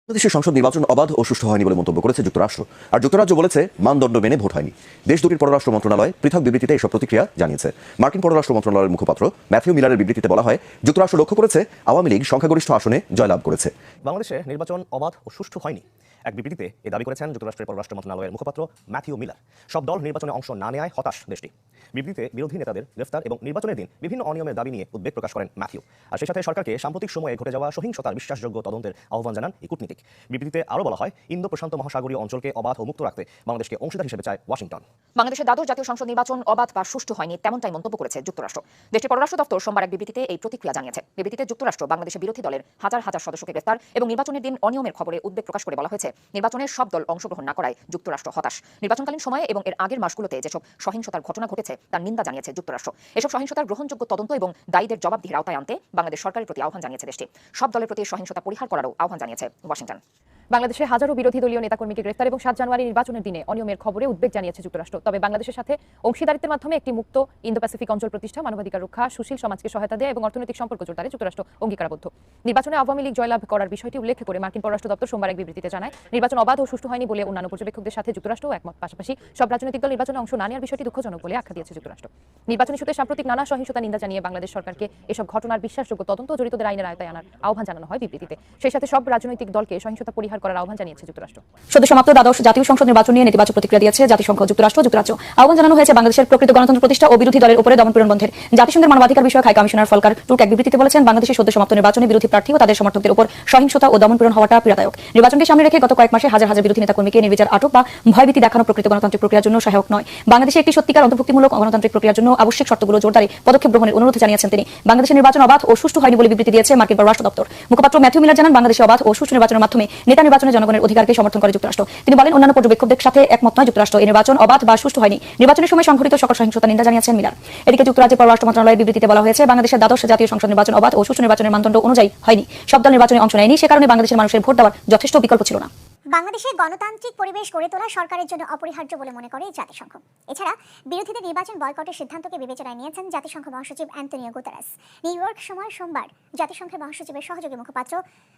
বাংলাদেশের সংসদ নির্বাচন অবাধ ও সুষ্ঠু হয়নি বলে মন্তব্য করেছে যুক্তরাষ্ট্র। আর যুক্তরাজ্য বলেছে মানদণ্ড মেনে ভোট হয়নি। দেশ দুটির পররাষ্ট্র মন্ত্রণালয় পৃথক বিবৃতিতে এসব প্রতিক্রিয়া জানিয়েছে। মার্কিন পররাষ্ট্র মন্ত্রণালয়ের মুখপাত্র ম্যাথিউ মিলারের বিবৃতিতে বলা হয়, যুক্তরাষ্ট্র লক্ষ্য করেছে আওয়ামী লীগ সংখ্যাগরিষ্ঠ আসনে জয়লাভ করেছে। বাংলাদেশে নির্বাচন অবাধ ও সুষ্ঠু হয়নি এক বিবৃতিতে এ দাবি করেছেন যুক্তরাষ্ট্রের পররাষ্ট্র মন্ত্রণালয়ের মুখপাত্র ম্যাথিউ মিলার। সব দল নির্বাচনে অংশ না নেওয়ায় হতাশ দেশটি। বিবৃতিতে বিরোধী নেতাদের গ্রেফতার এবং নির্বাচনের দিন বিভিন্ন অনিয়মের দাবি নিয়ে উদ্বেগ প্রকাশ করেন ম্যাথিউ। আর সেই সাথে সরকারকে সাম্প্রতিক সময়ে ঘটে যাওয়া সহিংসতার বিশ্বাসযোগ্য তদন্তের আহ্বান জানান এই কূটনীতিক। বিবৃতিতে আরও বলা হয়, ইন্দো প্রশান্ত মহাসাগরীয় অঞ্চলকে অবাধ ও মুক্ত রাখতে বাংলাদেশকে অংশীদার হিসেবে চায় ওয়াশিংটন। বাংলাদেশের দ্বাদশ জাতীয় সংসদ নির্বাচন অবাধ বা সুষ্ঠু হয়নি, তেমনটাই মন্তব্য করেছে যুক্তরাষ্ট্র। দেশটির পররাষ্ট্র দপ্তর সোমবার এক বিবৃতিতে এই প্রতিক্রিয়া জানিয়েছে। বিবৃতিতে যুক্তরাষ্ট্র বাংলাদেশের বিরোধী দলের হাজার হাজার সদস্যকে গ্রেফতার এবং নির্বাচনের দিন অনিয়মের খবরে উদ্বেগ প্রকাশ করে বলা হয়েছে, নির্বাচনের সব দল অংশগ্রহণ না করায় যুক্তরাষ্ট্র হতাশ। নির্বাচনকালীন সময়ে এবং এর আগের মাসগুলোতে যেসব সহিংসতার ঘটনা ঘটেছে তার নিন্দা জানিয়েছে যুক্তরাষ্ট্র। এসব সহিংসতার গ্রহণযোগ্য তদন্ত এবং দায়ীদের জবাবদিহির আওতায় আনতে বাংলাদেশ সরকারের প্রতি আহ্বান জানিয়েছে দেশটি। সব দলের প্রতি সহিংসতা পরিহার করারও আহ্বান জানিয়েছে ওয়াশিংটন। বাংলাদেশে হাজারো বিরোধী দলীয় নেতাকর্মীকে গ্রেফতার এবং 7 জানুয়ারি নির্বাচনের দিনে অনিয়মের খবরে উদ্বেগ জানিয়েছে যুক্তরাষ্ট্র। তবে বাংলাদেশের সাথে অংশীদারিত্বের মাধ্যমে একটি মুক্ত ইন্দো প্যাসিফিক অঞ্চল প্রতিষ্ঠা, মানবাধিকার রক্ষা, সুশীল সমাজকে সহায়তা দেওয়া এবং অর্থনৈতিক সম্পর্ক জোরদারে যুক্তরাষ্ট্র অঙ্গীকারবদ্ধ। নির্বাচনে আওয়ামী লীগ জয়লাভ করার বিষয়টি উল্লেখ করে মার্কিন পররাষ্ট্র দপ্তর সোমবার এক বিবৃতিতে জানায়, নির্বাচন অবাধ ও সুষ্ঠু হয়নি বলে অন্যান্য পর্যবেক্ষকদের সাথে যুক্তরাষ্ট্র একমত। পাশাপাশি সব রাজনৈতিক দল নির্বাচনে অংশ না নেওয়ার বিষয়টি দুঃখজনক বলে আখ্যা দিয়েছে যুক্তরাষ্ট্র। নির্বাচনী ইস্যুতে সাম্প্রতিক নানা সহিংসতা নিন্দা জানিয়ে বাংলাদেশ সরকারকে এসব ঘটনার বিশ্বাসযোগ্য তদন্ত ও জড়িতদের আইনের আওতায় আনার আহ্বান জানানো হয় বিবৃতিতে। সেই সাথে সব রাজনৈতিক দলকে সহিংসতা পরিহার করার আহ্বান জানিয়েছে যুক্তরাষ্ট্র। সদ্য সমাপ্ত দ্বাদশ জাতীয় সংসদ নির্বাচন নিয়ে নেতিবাচক প্রতিক্রিয়া দিয়েছে জাতিসংঘ, যুক্তরাষ্ট্র, যুক্তরাজ্য। আহ্বান জানানো হয়েছে বাংলাদেশের প্রকৃত গণতন্ত্র প্রতিষ্ঠা ও বিরোধী দলের উপরে দমনপীড়ন বন্ধের। জাতিসংঘের মানবাধিকার বিষয়ক হাই কমিশনার ফলকার টুর্ক এক বিবৃতিতে বলেছেন, বাংলাদেশের সদ্য সমাপ্ত নির্বাচনে বিরোধী প্রার্থী ও তাদের সমর্থকদের উপর সহিংসতা ও দমনপীড়ন হওয়াটা পীড়াদায়ক। নির্বাচনকে সামনে রেখে গত কয়েক মাসে হাজার হাজার বিরোধী নেতাকর্মীকে নির্বিচার আটক বা ভয়ভীতি দেখানো প্রকৃত গণতান্ত্রিক প্রক্রিয়ার জন্য সহায়ক নয়। বাংলাদেশে একটি সত্যিকার অন্তর্ভুক্তিমূলক গণতান্ত্রিক প্রক্রিয়ার জন্য আবশ্যক শর্তগুলো জোরদারে পদক্ষেপ গ্রহণের অনুরোধ জানিয়েছেন তিনি। বাংলাদেশের নির্বাচন অবাধ ও সুষ্ঠু হয়নি বলে বিবৃতি দিয়েছে মার্কিন পররাষ্ট্র দপ্তর। মুখপাত্র ম্যাথিউ মিলার জানান, বাংলাদেশে অবাধ ও সুষ্ঠু নির্বাচনের মাধ্যমে নেতা নির্বাচনে জনগণের অধিকারকে সমর্থন করে যুক্তরাষ্ট্র। তিনি বলেন, অন্যান্য পর্যবেক্ষকদের সাথে একমত নয় যুক্তরাষ্ট্র। এই নির্বাচন অবাধ বা সুষ্ঠু হয়নি। নির্বাচনের সময় সংঘটিত সকল সহিংসতা নিন্দা জানিয়েছেন মিলার। এদিকে যুক্তরাজ্যের পররাষ্ট্র মন্ত্রণালয়ের বিবৃতিতে বলা হয়েছে, বাংলাদেশের দ্বাদশ জাতীয় সংসদ নির্বাচন অবাধ ও সুষ্ঠু নির্বাচনের মানদণ্ড অনুযায়ী হয়নি। সব দল নির্বাচনে অংশ নেয়নি, সে কারণে বাংলাদেশের মানুষের ভোট দেওয়ার যথেষ্ট বিকল্প ছিল না। বাংলাদেশে গণতান্ত্রিক পরিবেশ গড়ে তোলা সরকারের জন্য অপরিহার্য বলে মনে করে জাতিসংঘ। এছাড়া বিরোধীদের নির্বাচন বয়কটের সিদ্ধান্তকে বিবেচনায় নিয়েছেন জাতিসংঘ মহাসচিব অ্যান্টনিও গুতেরেস। নিউ ইয়র্ক সময় সোমবার জাতিসংঘের মহাসচিবের সহযোগী মুখপাত্র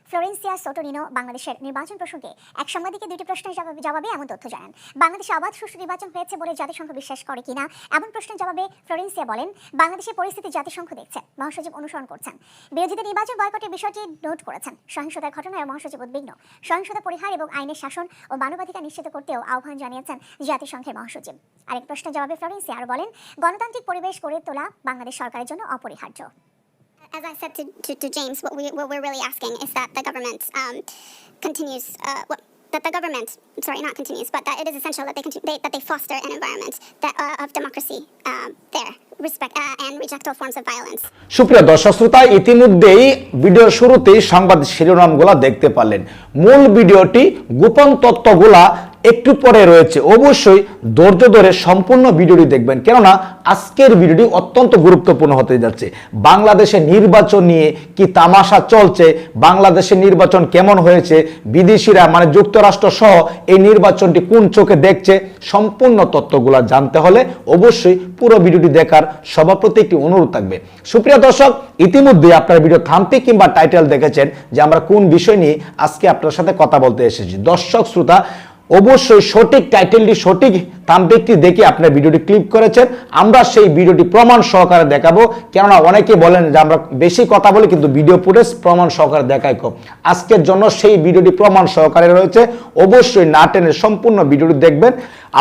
ফ্লোরেন্সিয়া সোটোনিনো বাংলাদেশের নির্বাচন প্রসঙ্গে এক সাংবাদিকের দুটি প্রশ্নের জবাবে এমন তথ্য জানান। বাংলাদেশে অবাধ সুষ্ঠু নির্বাচন হয়েছে বলে জাতিসংঘ বিশ্বাস করে কিনা এমন প্রশ্নের জবাবে ফ্লোরেন্সিয়া বলেন, বাংলাদেশের পরিস্থিতি জাতিসংঘ দেখছে, মহাসচিব অনুসরণ করছেন। বিরোধীদের নির্বাচন বয়কটের বিষয়টি নোট করেছেন। সহিংসতার ঘটনায় মহাসচিব উদ্বিগ্ন। সহিংসতা পরিহার এবং আইনের শাসন ও মানবাধিকার নিশ্চিত করতেও আহ্বান জানিয়েছেন জাতিসংঘের মহাসচিব। আরেক প্রশ্নের জবাবে ফ্লোরেন্সিয়া আরও বলেন, গণতান্ত্রিক পরিবেশ গড়ে তোলা বাংলাদেশ সরকারের জন্য অপরিহার্য। As I said to James, what we're really asking is that the government continues. That the government, sorry, not continues, but that it is essential that they foster an environment that of democracy there, respect and reject all forms of violence. সুপ্রিয় দর্শক শ্রোতা, ইতিমধ্যেই ভিডিওর শুরুতেই সংবাদ শিরোনামগুলো দেখতে পারলেন। মূল ভিডিওটি গোপন তথ্যগুলা একটু পরে রয়েছে, অবশ্যই ধৈর্য ধরে সম্পূর্ণ ভিডিওটি দেখবেন, কেননা আজকের ভিডিওটি অত্যন্ত গুরুত্বপূর্ণ হতে যাচ্ছে। বাংলাদেশের নির্বাচন নিয়ে কি তামাশা চলছে, বাংলাদেশের নির্বাচন কেমন হয়েছে, বিদেশিরা মানে যুক্তরাষ্ট্র সহ এই নির্বাচনটি কোন চোখে দেখছে, সম্পূর্ণ তথ্যগুলো জানতে হলে অবশ্যই পুরো ভিডিওটি দেখার সবার প্রতি একটি অনুরোধ থাকবে। সুপ্রিয় দর্শক, ইতিমধ্যে আপনার ভিডিও থাম্বনেল কিংবা টাইটেল দেখেছেন যে আমরা কোন বিষয় নিয়ে আজকে আপনার সাথে কথা বলতে এসেছি। দর্শক শ্রোতা, অবশ্যই সঠিক টাইটেলটি, সঠিক থাম্বনেলটি দেখে আপনার ভিডিওটি ক্লিক করেছেন। আমরা সেই ভিডিওটি প্রমাণ সহকারে দেখাবো, কেননা অনেকে বলেন যে আমরা বেশি কথা বলি কিন্তু ভিডিও ফুটেজ প্রমাণ সহকারে দেখাই কম। আজকের জন্য সেই ভিডিওটি প্রমাণ সহকারে রয়েছে, অবশ্যই না টেনে সম্পূর্ণ ভিডিওটি দেখবেন।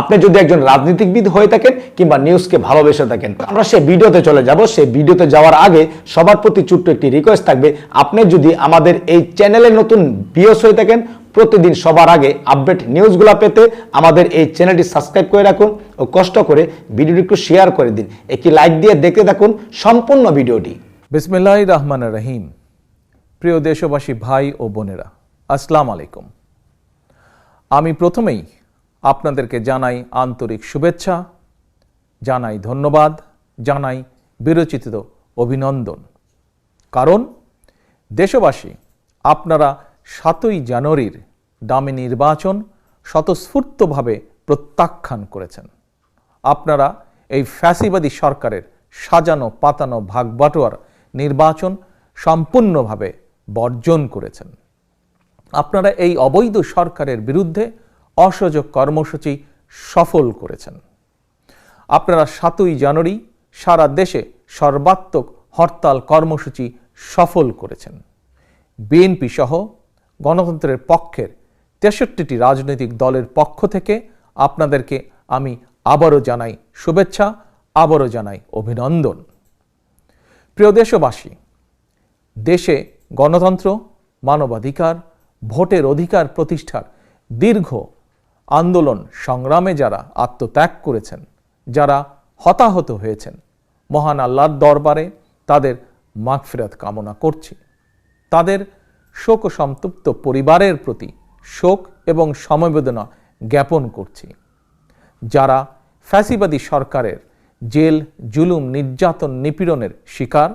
আপনি যদি একজন রাজনীতিবিদ হয়ে থাকেন কিংবা নিউজকে ভালোবেসে থাকেন, আমরা সেই ভিডিওতে চলে যাব। সেই ভিডিওতে যাওয়ার আগে সবার প্রতি ছোট্ট একটি রিকোয়েস্ট থাকবে, আপনি যদি আমাদের এই চ্যানেলে নতুন ভিউয়ার্স হয়ে থাকেন, প্রতিদিন সবার আগে আপডেট নিউজগুলো পেতে আমাদের এই চ্যানেলটি সাবস্ক্রাইব করে রাখুন ও কষ্ট করে ভিডিওটি একটু শেয়ার করে দিন। একটি লাইক দিয়ে দেখতে থাকুন সম্পূর্ণ ভিডিওটি। বিসমিল্লাহির রহমানির রহিম। প্রিয় দেশবাসী, ভাই ও বোনেরা, আসসালামু আলাইকুম। আমি প্রথমেই আপনাদেরকে জানাই আন্তরিক শুভেচ্ছা, জানাই ধন্যবাদ, জানাই বিরচিত অভিনন্দন। কারণ দেশবাসী, আপনারা 7ই জানুয়ারির দামি নির্বাচন স্বতঃস্ফূর্তভাবে প্রত্যাখ্যান করেছেন। আপনারা এই ফ্যাসিবাদী সরকারের সাজানো পাতানো ভাগবাটোয়ার নির্বাচন সম্পূর্ণভাবে বর্জন করেছেন। আপনারা এই অবৈধ সরকারের বিরুদ্ধে অসহযোগ কর্মসূচি সফল করেছেন। আপনারা 7ই জানুয়ারি সারা দেশে সর্বাত্মক হরতাল কর্মসূচি সফল করেছেন। বিএনপি সহ গণতন্ত্রের পক্ষের 63টি রাজনৈতিক দলের পক্ষ থেকে আপনাদেরকে আমি আবারও জানাই শুভেচ্ছা, আবারও জানাই অভিনন্দন। প্রিয় দেশবাসী, দেশে গণতন্ত্র, মানবাধিকার, ভোটের অধিকার প্রতিষ্ঠার দীর্ঘ আন্দোলন সংগ্রামে যারা আত্মত্যাগ করেছেন, যারা হতাহত হয়েছেন, মহান আল্লাহর দরবারে তাদের মাগফিরাত কামনা করছি। তাদের শোক সন্তপ্ত পরিবারের প্রতি শোক এবং সমবেদনা জ্ঞাপন করছি। যারা ফ্যাসিবাদী সরকারের জেল, জুলুম, নির্যাতন, নিপীড়নের শিকার,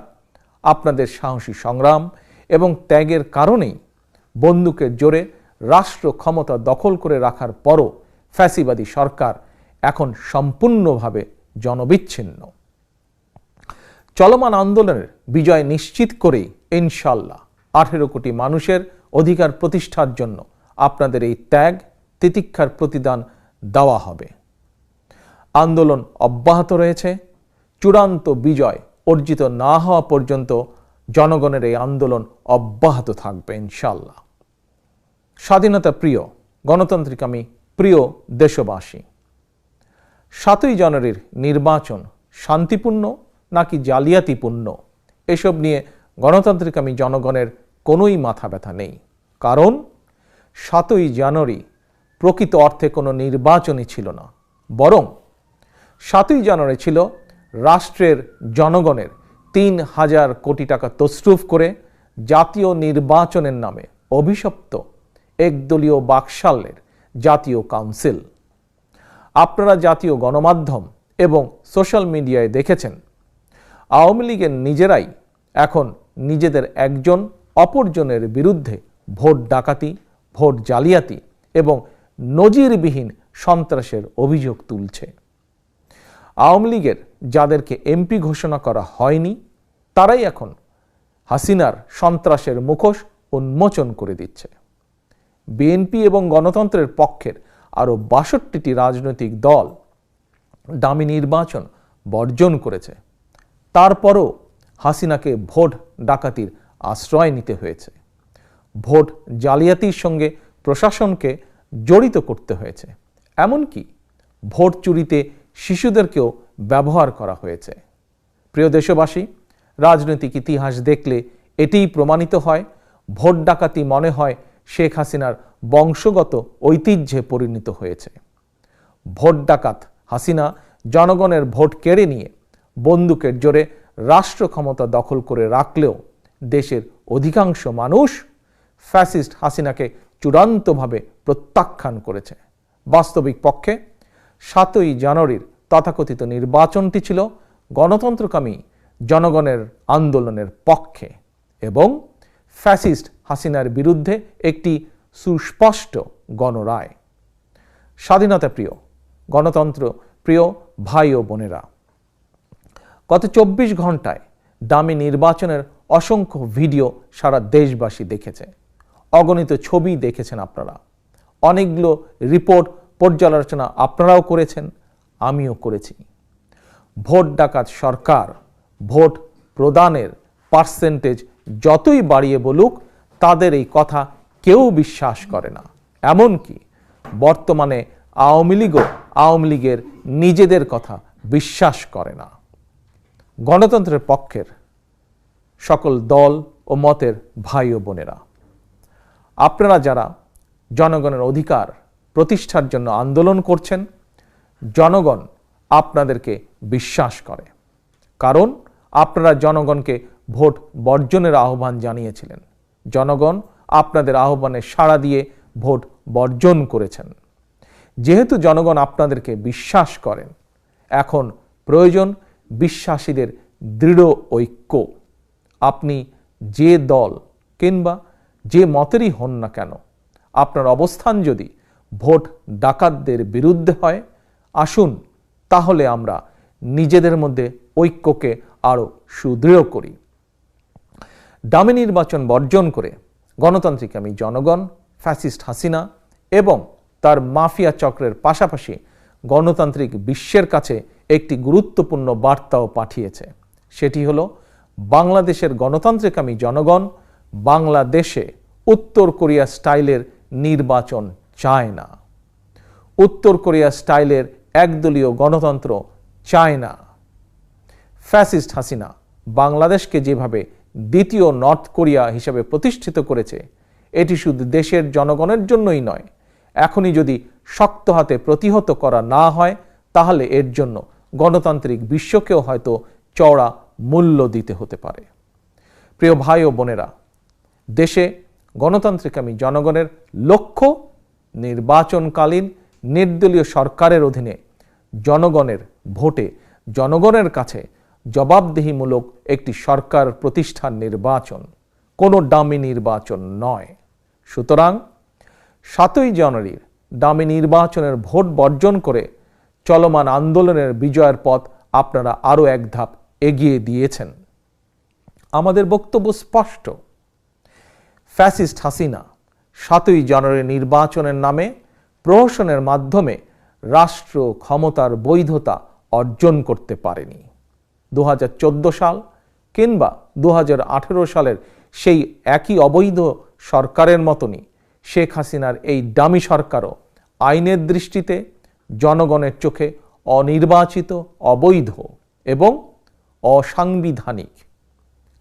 আপনাদের সাহসী সংগ্রাম এবং ত্যাগের কারণেই বন্দুকের জোরে রাষ্ট্র ক্ষমতা দখল করে রাখার পরও ফ্যাসিবাদী সরকার এখন সম্পূর্ণভাবে জনবিচ্ছিন্ন। চলমান আন্দোলনের বিজয় নিশ্চিত করেই ইনশাল্লাহ 18 কোটি মানুষের অধিকার প্রতিষ্ঠার জন্য আপনাদের এই ত্যাগ, তিতিক্ষার প্রতিদান দেওয়া হবে। আন্দোলন অব্যাহত রয়েছে। চূড়ান্ত বিজয় অর্জিত না হওয়া পর্যন্ত জনগণের এই আন্দোলন অব্যাহত থাকবে ইনশাল্লাহ। স্বাধীনতা প্রিয়, গণতান্ত্রিকামী প্রিয় দেশবাসী, 7ই জানুয়ারির নির্বাচন শান্তিপূর্ণ নাকি জালিয়াতিপূর্ণ, এসব নিয়ে গণতান্ত্রিকামী জনগণের কোনোই মাথা ব্যথা নেই। কারণ 7ই জানুয়ারি প্রকৃত অর্থে কোনো নির্বাচনই ছিল না, বরং 7ই জানুয়ারি ছিল রাষ্ট্রের জনগণের 3,000 কোটি টাকা তছরুফ করে জাতীয় নির্বাচনের নামে অভিশপ্ত একদলীয় বাকশালের জাতীয় কাউন্সিল। আপনারা জাতীয় গণমাধ্যম এবং সোশ্যাল মিডিয়ায় দেখেছেন আওয়ামী লীগের নিজেরাই এখন নিজেদের একজন অপরজনের বিরুদ্ধে ভোট ডাকাতি, ভোট জালিয়াতি এবং নজিরবিহীন সন্ত্রাসের অভিযোগ তুলছে। আওয়ামী লীগের যাদেরকে এমপি ঘোষণা করা হয়নি, তারাই এখন হাসিনার সন্ত্রাসের মুখোশ উন্মোচন করে দিচ্ছে। বিএনপি এবং গণতন্ত্রের পক্ষের আরও 62টি রাজনৈতিক দল দামি নির্বাচন বর্জন করেছে। তারপরও হাসিনাকে ভোট ডাকাতির আশ্রয় নিতে হয়েছে। ভোট জালিয়াতির সঙ্গে প্রশাসনকে জড়িত করতে হয়েছে। এমনকি ভোট চুরিতে শিশুদেরকেও ব্যবহার করা হয়েছে। প্রিয় দেশবাসী, রাজনৈতিক ইতিহাস দেখলে এটিই প্রমাণিত হয়, ভোট ডাকাতি মনে হয় শেখ হাসিনার বংশগত ঐতিহ্যে পরিণত হয়েছে। ভোট ডাকাত হাসিনা জনগণের ভোট কেড়ে নিয়ে বন্দুকের জোরে রাষ্ট্র ক্ষমতা দখল করে রাখলেও দেশের অধিকাংশ মানুষ ফ্যাসিস্ট হাসিনাকে চূড়ান্তভাবে প্রত্যাখ্যান করেছে। বাস্তবিক পক্ষে 7ই জানুয়ারির তথাকথিত নির্বাচনটি ছিল গণতন্ত্রকামী জনগণের আন্দোলনের পক্ষে এবং ফ্যাসিস্ট হাসিনার বিরুদ্ধে একটি সুস্পষ্ট গণরায়। স্বাধীনতা প্রিয়, গণতন্ত্র প্রিয় ভাই ও বোনেরা, গত 24 ঘন্টায় দামি নির্বাচনের অসংখ্য ভিডিও সারা দেশবাসী দেখেছে। অগণিত ছবি দেখেছেন আপনারা। অনেকগুলো রিপোর্ট পর্যালোচনা আপনারাও করেছেন, আমিও করেছি। ভোট ডাকাত সরকার ভোট প্রদানের পার্সেন্টেজ যতই বাড়িয়ে বলুক, তাদের এই কথা কেউ বিশ্বাস করে না। এমনকি বর্তমানে আওয়ামী লীগের নিজেদের কথা বিশ্বাস করে না। গণতন্ত্রের পক্ষের সকল দল ও মতের ভাই ও বোনেরা, আপনারা যারা জনগণের অধিকার প্রতিষ্ঠার জন্য আন্দোলন করছেন, জনগণ আপনাদেরকে বিশ্বাস করে। কারণ আপনারা জনগণকে ভোট বর্জনের আহ্বান জানিয়েছিলেন। জনগণ আপনাদের আহ্বানে সাড়া দিয়ে ভোট বর্জন করেছেন। যেহেতু জনগণ আপনাদেরকে বিশ্বাস করেন, এখন প্রয়োজন বিশ্বাসীদের দৃঢ় ঐক্য। আপনি যে দল কিংবা যে মতেরই হন না কেন, আপনার অবস্থান যদি ভোট ডাকাতদের বিরুদ্ধে হয়, আসুন তাহলে আমরা নিজেদের মধ্যে ঐক্যকে আরও সুদৃঢ় করি। দামি নির্বাচন বর্জন করে গণতান্ত্রিকামী জনগণ ফ্যাসিস্ট হাসিনা এবং তার মাফিয়া চক্রের পাশাপাশি গণতান্ত্রিক বিশ্বের কাছে একটি গুরুত্বপূর্ণ বার্তাও পাঠিয়েছে। সেটি হলো বাংলাদেশের গণতান্ত্রিকামী জনগণ বাংলাদেশে উত্তর কোরিয়া স্টাইলের নির্বাচন চায় না, উত্তর কোরিয়া স্টাইলের একদলীয় গণতন্ত্র চায় না। ফ্যাসিস্ট হাসিনা বাংলাদেশকে যেভাবে দ্বিতীয় নর্থ কোরিয়া হিসেবে প্রতিষ্ঠিত করেছে, এটি শুধু দেশের জনগণের জন্যই নয়, এখনই যদি শক্ত হাতে প্রতিহত করা না হয় তাহলে এর জন্য গণতান্ত্রিক বিশ্বকেও হয়তো চওড়া মূল্য দিতে হতে পারে। প্রিয় ভাই ও বোনেরা, দেশে গণতান্ত্রিকামী জনগণের লক্ষ্য নির্বাচনকালীন নির্দলীয় সরকারের অধীনে জনগণের ভোটে জনগণের কাছে জবাবদিহিমূলক একটি সরকার প্রতিষ্ঠার নির্বাচন, কোনো ডামি নির্বাচন নয়। সুতরাং 7ই জানুয়ারির ডামি নির্বাচনের ভোট বর্জন করে চলমান আন্দোলনের বিজয়ের পথ আপনারা আরও এক ধাপ এগিয়ে দিয়েছেন। আমাদের বক্তব্য স্পষ্ট, ফ্যাসিস্ট হাসিনা 7ই জানুয়ারি নির্বাচনের নামে প্রহসনের মাধ্যমে রাষ্ট্র ক্ষমতার বৈধতা অর্জন করতে পারেনি। 2014 সাল কিংবা 2018 সালের সেই একই অবৈধ সরকারের মতনই শেখ হাসিনার এই ডামি সরকারও আইনের দৃষ্টিতে জনগণের চোখে অনির্বাচিত, অবৈধ এবং অসাংবিধানিক।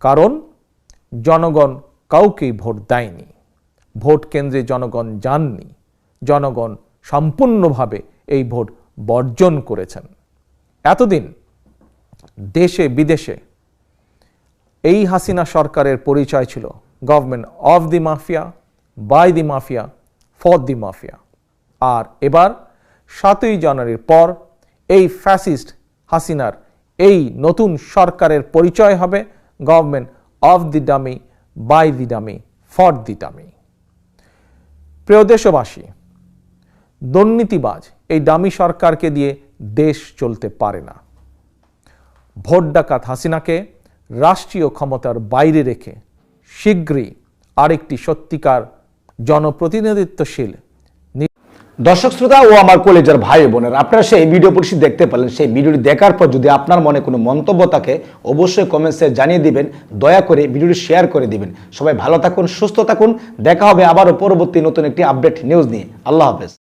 কারণ জনগণ কাউকেই ভোট দেয়নি, ভোট কেন্দ্রে জনগণ যাননি, জনগণ সম্পূর্ণভাবে এই ভোট বর্জন করেছেন। এতদিন দেশে বিদেশে এই হাসিনা সরকারের পরিচয় ছিল government of the mafia, by the mafia, for the mafia. আর এবার 7ই জানুয়ারির পর এই ফ্যাসিস্ট হাসিনার এই নতুন সরকারের পরিচয় হবে government of the dummy, by the dummy, for the dummy. প্রিয় দেশবাসী, দুর্নীতিবাজ এই ডামি সরকারকে দিয়ে দেশ চলতে পারে না। ভোট ডাকাত হাসিনাকে রাষ্ট্রীয় ক্ষমতার বাইরে রেখে শীঘ্রই আরেকটি সত্যিকার জনপ্রতিনিধিত্বশীল। দর্শক শ্রোতা ও আমার কলেজের ভাই বোনেরা, আপনারা সেই ভিডিও পরিষদ দেখতে পেলেন। সেই ভিডিওটি দেখার পর যদি আপনার মনে কোনো মন্তব্য থাকে অবশ্যই কমেন্টসে জানিয়ে দিবেন। দয়া করে ভিডিওটি শেয়ার করে দিবেন। সবাই ভালো থাকুন, সুস্থ থাকুন। দেখা হবে আবারও পরবর্তী নতুন একটি আপডেট নিউজ নিয়ে। আল্লাহ হাফেজ।